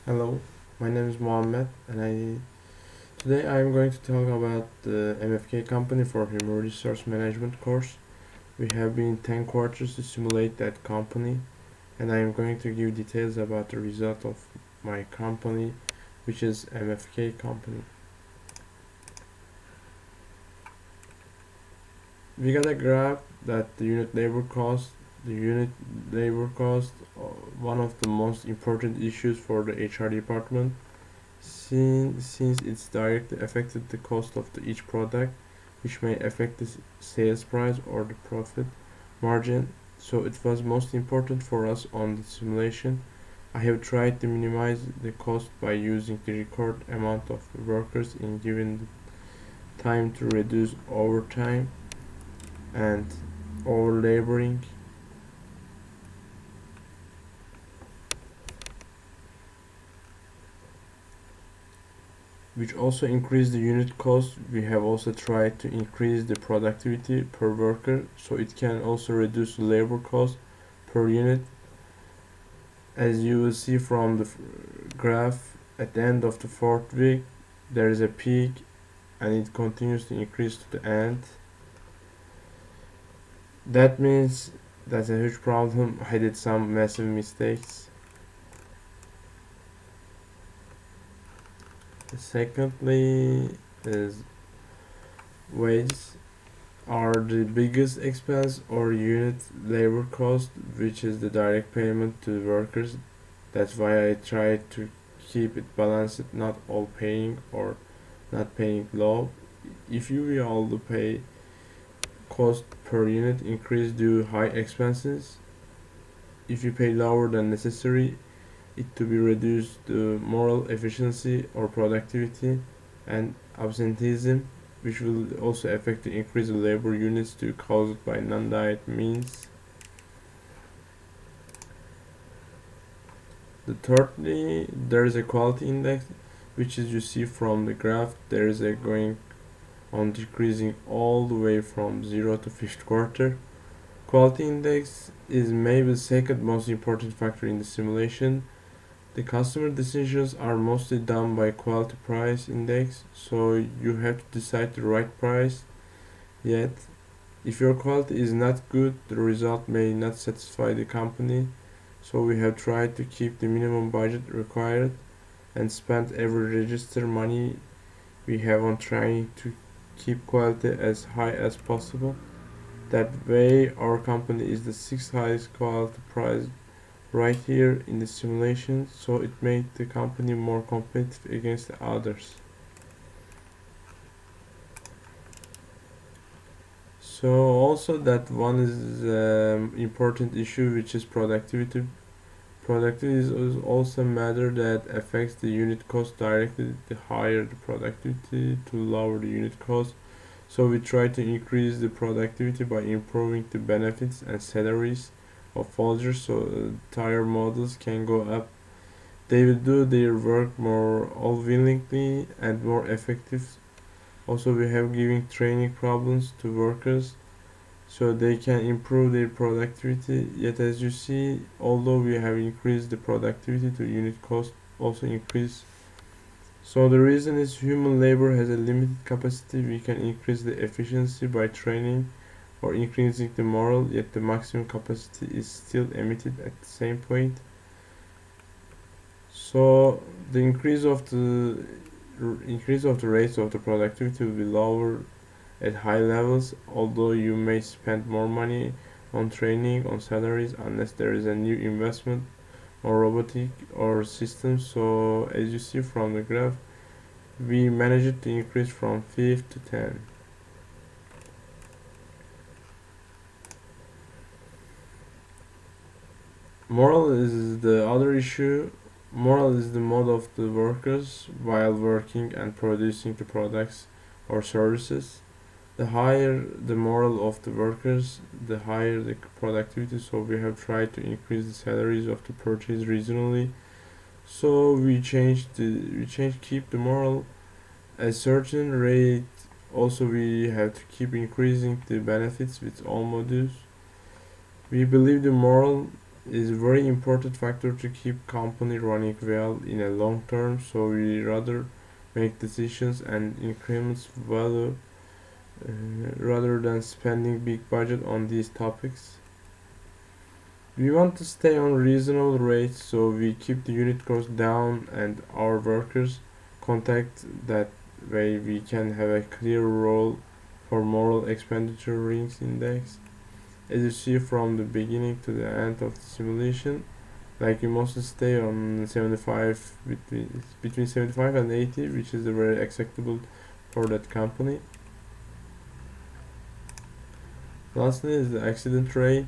Hello, my name is Mohammed, and today I am going to talk about the MFK company for Human Resource Management course. We have been 10 quarters to simulate that company, and I am going to give details about the result of my company, which is MFK company. We got a graph that the unit labor cost, one of the most important issues for the HR department since it's directly affected the cost of each product, which may affect the sales price or the profit margin. So it was most important for us on the simulation. I have tried to minimize the cost by using the record amount of workers in given time to reduce overtime and over laboring, which also increase the unit cost. We have also tried to increase the productivity per worker, so it can also reduce the labor cost per unit. As you will see from the graph, at the end of the fourth week there is a peak and it continues to increase to the end. That means that's a huge problem. I did some massive mistakes. Secondly is wages are the biggest expense or unit labor cost, which is the direct payment to workers. That's why I try to keep it balanced, not all paying or not paying low. If you will all pay cost per unit increase due high expenses, if you pay lower than necessary, it to be reduced the moral efficiency or productivity and absenteeism, which will also affect the increase of labor units to caused by non-diet means. The thirdly, there is a quality index, which is you see from the graph, there is a going on decreasing all the way from 0 to fifth quarter. Quality index is maybe the second most important factor in the simulation. The customer decisions are mostly done by quality price index, so you have to decide the right price. Yet, if your quality is not good, the result may not satisfy the company. So we have tried to keep the minimum budget required and spent every register money we have on trying to keep quality as high as possible. That way our company is the sixth highest quality price right here in the simulation, so it made the company more competitive against the others. So also that one is important issue, which is productivity. Productivity is also a matter that affects the unit cost directly. The higher the productivity, to lower the unit cost. So we try to increase the productivity by improving the benefits and salaries of soldiers, so tire models can go up. They will do their work more all willingly and more effective. Also, we have giving training problems to workers so they can improve their productivity. Yet as you see, although we have increased the productivity, to unit cost also increase. So the reason is human labor has a limited capacity. We can increase the efficiency by training or increasing the morale, yet the maximum capacity is still emitted at the same point. So the increase of the rates of the productivity will be lower at high levels, although you may spend more money on training, on salaries, unless there is a new investment or robotic or systems. So as you see from the graph, we managed to increase from 5 to 10. Moral is the other issue. Moral is the mode of the workers while working and producing the products or services. The higher the moral of the workers, the higher the productivity. So we have tried to increase the salaries of the purchase regionally. So keep the moral a certain rate. Also, we have to keep increasing the benefits with all modules. We believe the moral is a very important factor to keep company running well in a long term, so we rather make decisions and increments value rather than spending big budget on these topics. We want to stay on reasonable rates so we keep the unit cost down and our workers contact. That way we can have a clear role for moral expenditure rings index. As you see from the beginning to the end of the simulation, like you must stay on 75 between 75 and 80, which is very acceptable for that company. Lastly is the accident rate.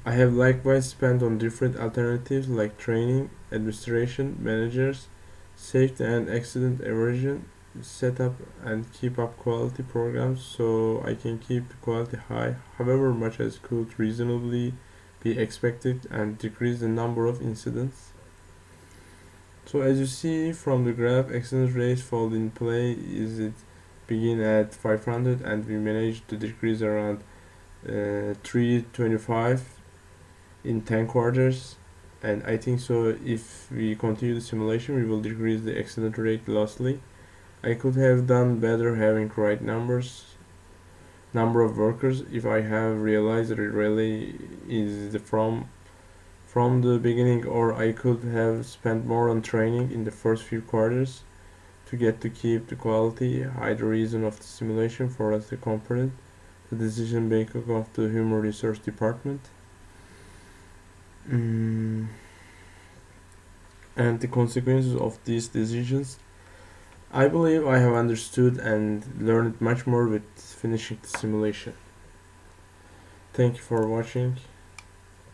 I have likewise spent on different alternatives like training, administration, managers, safety and accident aversion, set up and keep up quality programs so I can keep the quality high, however much as could reasonably be expected, and decrease the number of incidents. So as you see from the graph, accident rates fall in play is it begin at 500 and we managed to decrease around 325 in 10 quarters, and I think so if we continue the simulation we will decrease the accident rate lastly. I could have done better having right number of workers if I have realized that it really is from the beginning, or I could have spent more on training in the first few quarters to get to keep the quality high. The reason of the simulation for us the component the decision making of the human resource department. And the consequences of these decisions. I believe I have understood and learned much more with finishing the simulation. Thank you for watching.